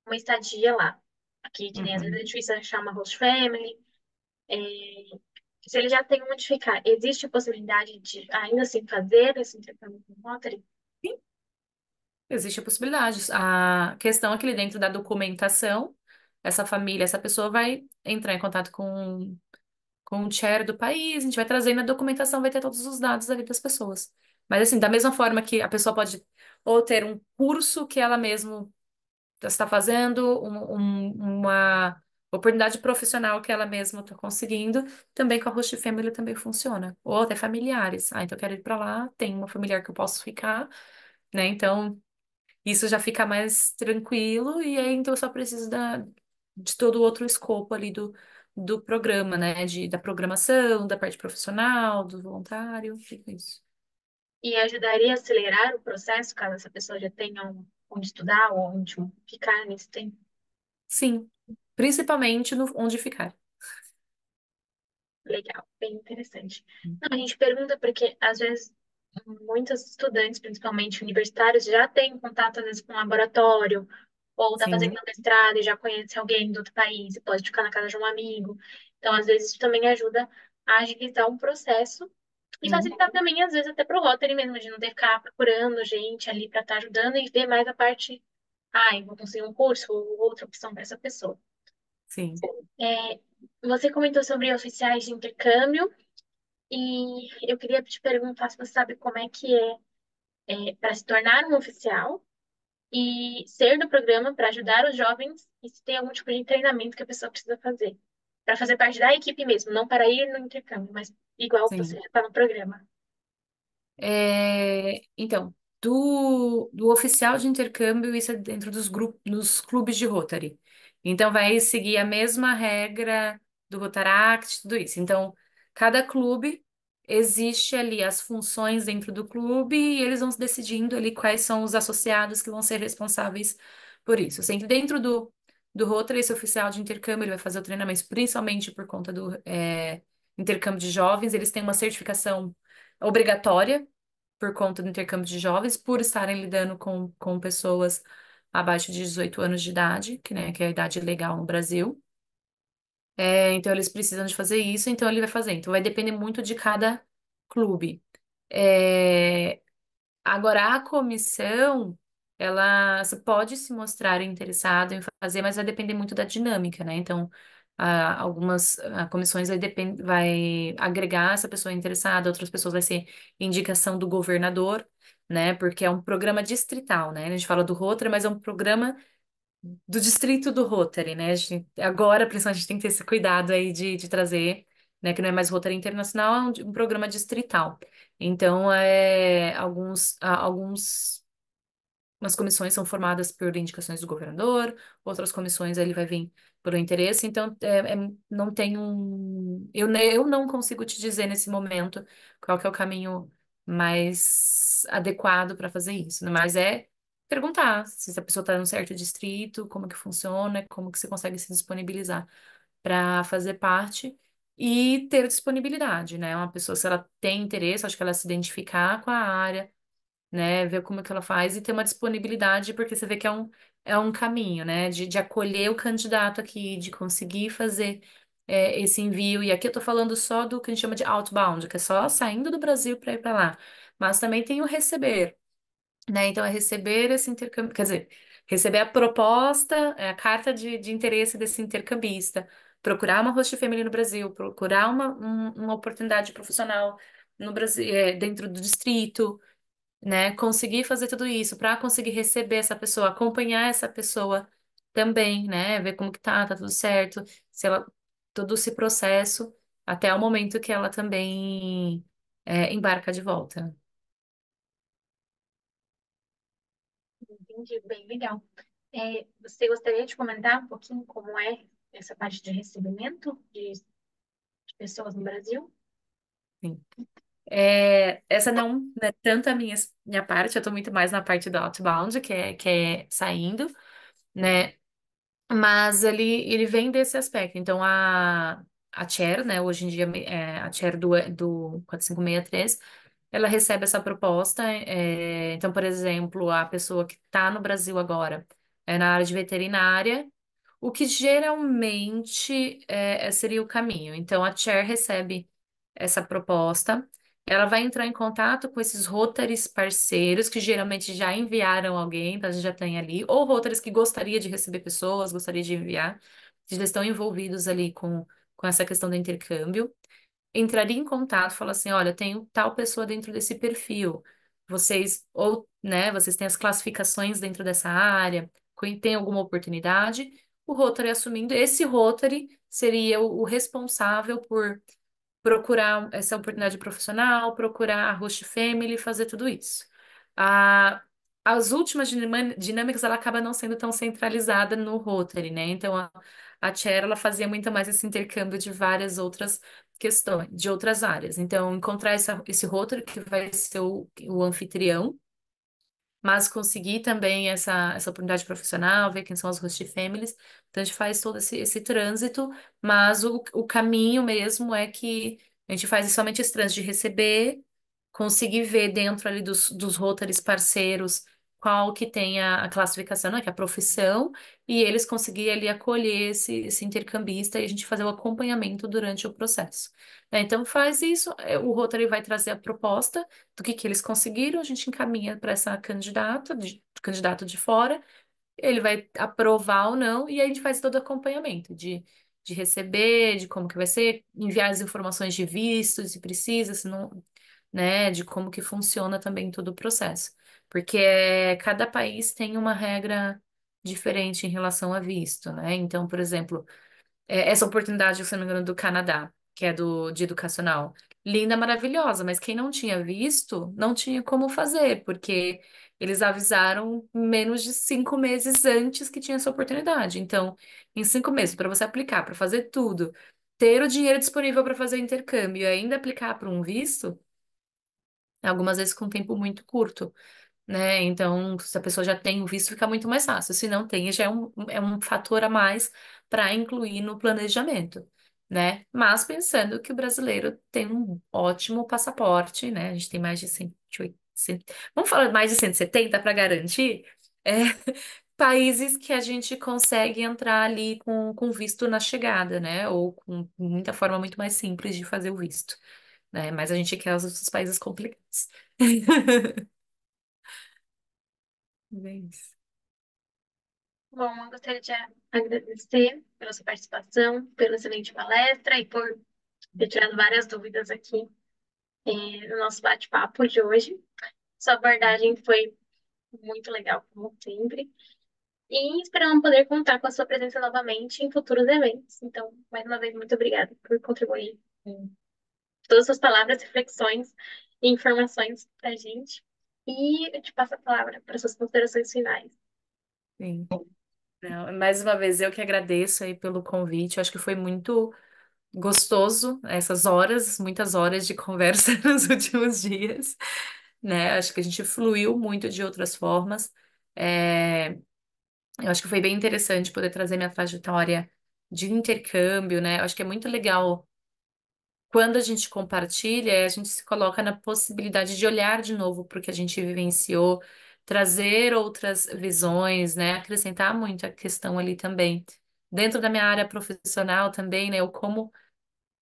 uma estadia lá, aqui, que nem às vezes Uhum. é difícil achar uma host family, é, se ele já tem onde ficar, existe a possibilidade de ainda assim fazer esse intercâmbio com o Rotary? Sim, existe a possibilidade. A questão é que ali dentro da documentação, essa família, essa pessoa vai entrar em contato com o chair do país, a gente vai trazendo a documentação, vai ter todos os dados ali das pessoas. Mas assim, da mesma forma que a pessoa pode ou ter um curso que ela mesma está fazendo, uma oportunidade profissional que ela mesma está conseguindo, também com a Host Family também funciona. Ou até familiares. Ah, então eu quero ir para lá, tem uma familiar que eu posso ficar, né? Então, isso já fica mais tranquilo, e aí então eu só preciso de todo o outro escopo ali do programa, né? Da programação, da parte profissional, do voluntário, tudo isso. E ajudaria a acelerar o processo, caso essa pessoa já tenha onde estudar ou onde ficar nesse tempo? Sim, principalmente no onde ficar. Legal, bem interessante. Não, a gente pergunta porque, às vezes, muitos estudantes, principalmente universitários, já têm contato, às vezes, com laboratório, ou está fazendo Sim, mestrado e já conhece alguém do outro país e pode ficar na casa de um amigo. Então, às vezes, isso também ajuda a agilizar um processo e sim, facilitar também, às vezes, até para o Rotary mesmo, de não ter que ficar procurando gente ali para estar ajudando e ver mais a parte ah, eu vou conseguir um curso ou outra opção para essa pessoa. Sim, É, você comentou sobre oficiais de intercâmbio e eu queria te perguntar se você sabe como é que para se tornar um oficial e ser do programa para ajudar os jovens e se tem algum tipo de treinamento que a pessoa precisa fazer. Para fazer parte da equipe mesmo, não para ir no intercâmbio, mas igual você sim. já está no programa. Então, do oficial de intercâmbio, isso é dentro dos grupos, dos clubes de Rotary. Então, vai seguir a mesma regra do Rotaract, tudo isso. Então, cada clube existe ali as funções dentro do clube e eles vão decidindo ali quais são os associados que vão ser responsáveis por isso. Sempre dentro do Rotary, esse oficial de intercâmbio, ele vai fazer o treinamento principalmente por conta do intercâmbio de jovens. Eles têm uma certificação obrigatória por conta do intercâmbio de jovens, por estarem lidando com pessoas abaixo de 18 anos de idade, que é a idade legal no Brasil. Então, eles precisam de fazer isso, então ele vai fazer. Então, vai depender muito de cada clube. É, Agora, a comissão, ela você pode se mostrar interessado em fazer, mas vai depender muito da dinâmica, né? Então, algumas comissões vai agregar essa pessoa interessada, outras pessoas vai ser indicação do governador, né? Porque é um programa distrital, né? A gente fala do Rotary, mas é um programa do distrito do Rotary, né? Agora, principalmente, a gente tem que ter esse cuidado aí de trazer, né? Que não é mais Rotary Internacional, é um programa distrital. Então, umas comissões são formadas por indicações do governador, outras comissões ele vai vir pelo interesse. Então, não tem um. Eu não consigo te dizer nesse momento qual que é o caminho mais adequado para fazer isso, né? Mas é perguntar se a pessoa está num certo distrito, como que funciona, como que você consegue se disponibilizar para fazer parte. E ter disponibilidade, né? Uma pessoa, se ela tem interesse, acho que ela se identificar com a área, né? Ver como é que ela faz e ter uma disponibilidade, porque você vê que é um caminho, né? De acolher o candidato aqui, de conseguir fazer esse envio. E aqui eu tô falando só do que a gente chama de outbound, que é só saindo do Brasil para ir para lá. Mas também tem o receber, né? Então é receber esse intercâmbio, quer dizer, receber a proposta, a carta de interesse desse intercambista, procurar uma host family no Brasil, procurar uma oportunidade profissional no Brasil, dentro do distrito, né? Conseguir fazer tudo isso para conseguir receber essa pessoa, acompanhar essa pessoa também, né? Ver como que tá tudo certo, se ela todo esse processo até o momento que ela também embarca de volta. Entendi, bem legal. Você gostaria de comentar um pouquinho como é essa parte de recebimento de pessoas no Brasil? Sim. Essa não é tanto a minha parte, eu tô muito mais na parte do outbound, que é saindo, né? Mas ele vem desse aspecto. Então, a Chair, né, hoje em dia, a Chair do 4563, ela recebe essa proposta. Então, por exemplo, a pessoa que está no Brasil agora é na área de veterinária, o que geralmente seria o caminho. Então, a Chair recebe essa proposta. Ela vai entrar em contato com esses Rotaries parceiros, que geralmente já enviaram alguém, então a gente já tem ali, ou Rotaries que gostaria de receber pessoas, gostaria de enviar, eles estão envolvidos ali com essa questão do intercâmbio. Entraria em contato, fala assim, olha, tenho tal pessoa dentro desse perfil. Vocês têm as classificações dentro dessa área, tem alguma oportunidade? O Rotary assumindo, esse Rotary seria o responsável por procurar essa oportunidade profissional, procurar a host family, fazer tudo isso. A, as últimas dinâmicas, ela acaba não sendo tão centralizada no Rotary, né? Então, a Chair, ela fazia muito mais esse intercâmbio de várias outras questões, de outras áreas. Então, encontrar esse Rotary, que vai ser o anfitrião, mas conseguir também essa oportunidade profissional, ver quem são as host families. Então, a gente faz todo esse trânsito, mas o caminho mesmo é que a gente faz somente esse trânsito de receber, conseguir ver dentro ali dos Rotaries parceiros qual que tem a classificação, né, que é a profissão, e eles conseguirem ali acolher esse intercambista e a gente fazer o acompanhamento durante o processo. Então, faz isso, o Rotary vai trazer a proposta do que eles conseguiram, a gente encaminha para essa candidato de fora, ele vai aprovar ou não, e aí a gente faz todo o acompanhamento de receber, de como que vai ser, enviar as informações de visto, se precisa, se não, né, de como que funciona também todo o processo. Porque cada país tem uma regra diferente em relação a visto, né? Então, por exemplo, essa oportunidade, se não me engano, do Canadá, que é de educacional. Linda, maravilhosa, mas quem não tinha visto, não tinha como fazer, porque eles avisaram menos de 5 meses antes que tinha essa oportunidade. Então, em 5 meses, para você aplicar, para fazer tudo, ter o dinheiro disponível para fazer o intercâmbio e ainda aplicar para um visto, algumas vezes com um tempo muito curto, né? Então, se a pessoa já tem o visto, fica muito mais fácil. Se não tem, já é um fator a mais para incluir no planejamento, né? Mas pensando que o brasileiro tem um ótimo passaporte, né? A gente tem mais de 180, vamos falar mais de 170 para garantir. É, países que a gente consegue entrar ali com visto na chegada, né? Ou com muita forma muito mais simples de fazer o visto, né? Mas a gente quer os países complicados. É isso. Bom, eu gostaria de agradecer pela sua participação, pela excelente palestra e por ter tirado várias dúvidas aqui, no nosso bate-papo de hoje. Sua abordagem foi muito legal, como sempre. E esperamos poder contar com a sua presença novamente em futuros eventos. Então, mais uma vez, muito obrigada por contribuir com todas as suas palavras, reflexões e informações para a gente. E eu te passo a palavra para suas considerações finais. Sim. Não, mais uma vez, eu que agradeço aí pelo convite. Eu acho que foi muito gostoso essas horas, muitas horas de conversa nos últimos dias, né? Acho que a gente fluiu muito de outras formas. É, eu acho que foi bem interessante poder trazer minha trajetória de intercâmbio, né? Eu acho que é muito legal quando a gente compartilha, a gente se coloca na possibilidade de olhar de novo para o que a gente vivenciou, trazer outras visões, né? Acrescentar muito a questão ali também. Dentro da minha área profissional também, né? O como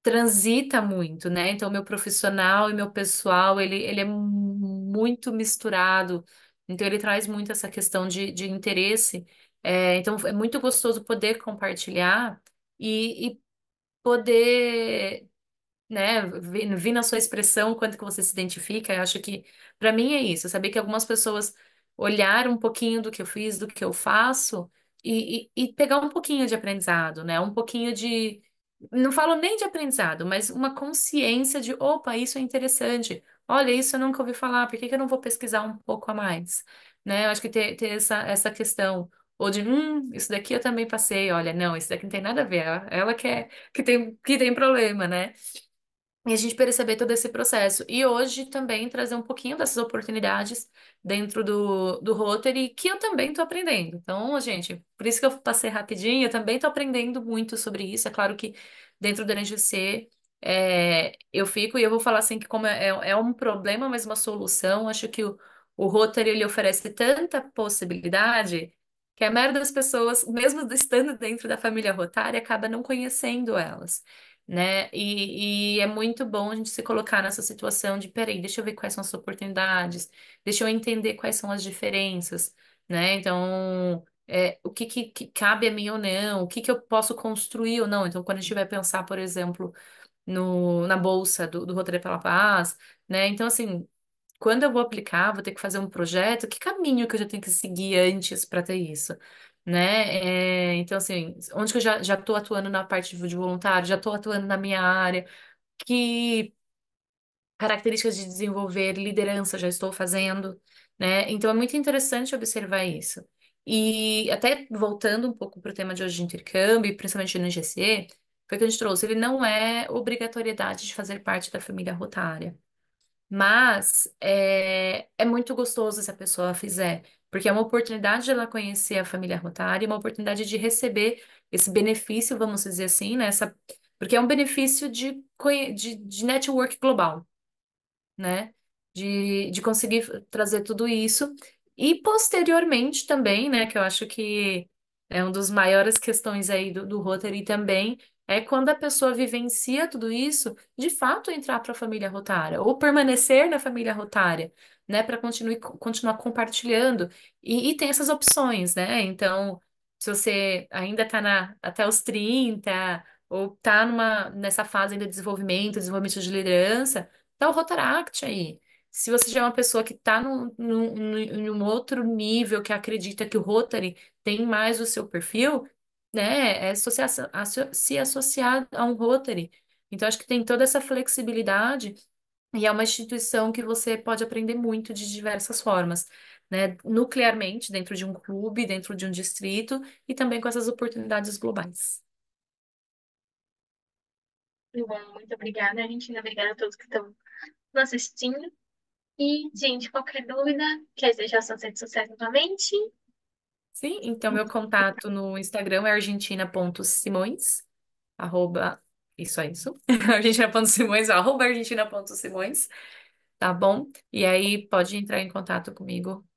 transita muito, né? Então, meu profissional e meu pessoal, ele é muito misturado. Então, ele traz muito essa questão de interesse. Então, é muito gostoso poder compartilhar e poder, né, vi na sua expressão o quanto que você se identifica. Eu acho que para mim é isso, saber que algumas pessoas olharam um pouquinho do que eu fiz, do que eu faço e pegar um pouquinho de aprendizado, né? Um pouquinho de, não falo nem de aprendizado, mas uma consciência de, opa, isso é interessante. Olha, isso eu nunca ouvi falar, por que que eu não vou pesquisar um pouco a mais? Né? Eu acho que ter essa questão. Ou de, isso daqui eu também passei, olha, não, isso daqui não tem nada a ver, ela que tem problema, né? E a gente perceber todo esse processo. E hoje também trazer um pouquinho dessas oportunidades dentro do Rotary, que eu também estou aprendendo. Então, gente, por isso que eu passei rapidinho, eu também estou aprendendo muito sobre isso. É claro que dentro do NGC eu fico, e eu vou falar assim que como é um problema, mas uma solução, acho que o Rotary ele oferece tanta possibilidade que a maioria das pessoas, mesmo estando dentro da família Rotária, acaba não conhecendo elas, né? E é muito bom a gente se colocar nessa situação de, peraí, deixa eu ver quais são as oportunidades, deixa eu entender quais são as diferenças, né? Então, o que cabe a mim ou não, o que eu posso construir ou não. Então, quando a gente vai pensar, por exemplo, na bolsa do Rotary pela Paz, né? Então, assim, quando eu vou aplicar, vou ter que fazer um projeto, que caminho que eu já tenho que seguir antes para ter isso, né? Então, assim, onde que eu já estou atuando na parte de voluntário, já estou atuando na minha área, que características de desenvolver liderança já estou fazendo, né? Então, é muito interessante observar isso. E até voltando um pouco para o tema de hoje de intercâmbio, principalmente no IGC, foi o que a gente trouxe, ele não é obrigatoriedade de fazer parte da família rotária. Mas é muito gostoso se a pessoa fizer, porque é uma oportunidade de ela conhecer a família Rotária, uma oportunidade de receber esse benefício, vamos dizer assim, né? Porque é um benefício de network global, né? De conseguir trazer tudo isso. E posteriormente também, né? Que eu acho que é uma das maiores questões aí do Rotary também, é quando a pessoa vivencia tudo isso, de fato entrar para a família rotária ou permanecer na família rotária, né, para continuar compartilhando. E tem essas opções, né? Então, se você ainda está até os 30 ou está nessa fase ainda de desenvolvimento de liderança, tá o Rotaract aí. Se você já é uma pessoa que está em um outro nível, que acredita que o Rotary tem mais o seu perfil, né, se associar a um Rotary. Então, acho que tem toda essa flexibilidade e é uma instituição que você pode aprender muito de diversas formas, né, nuclearmente, dentro de um clube, dentro de um distrito e também com essas oportunidades globais. Muito bom, muito obrigada, Argentina. Obrigada a todos que estão nos assistindo. E, gente, qualquer dúvida, quer deixar suas redes sociais novamente? Sim, então meu contato no Instagram é argentina.simões, arroba, isso é isso, argentina.simões, argentina.simões, tá bom? E aí pode entrar em contato comigo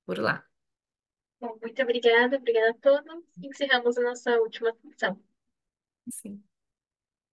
por lá. Bom, muito obrigada, obrigada a todos. Encerramos a nossa última sessão. Sim.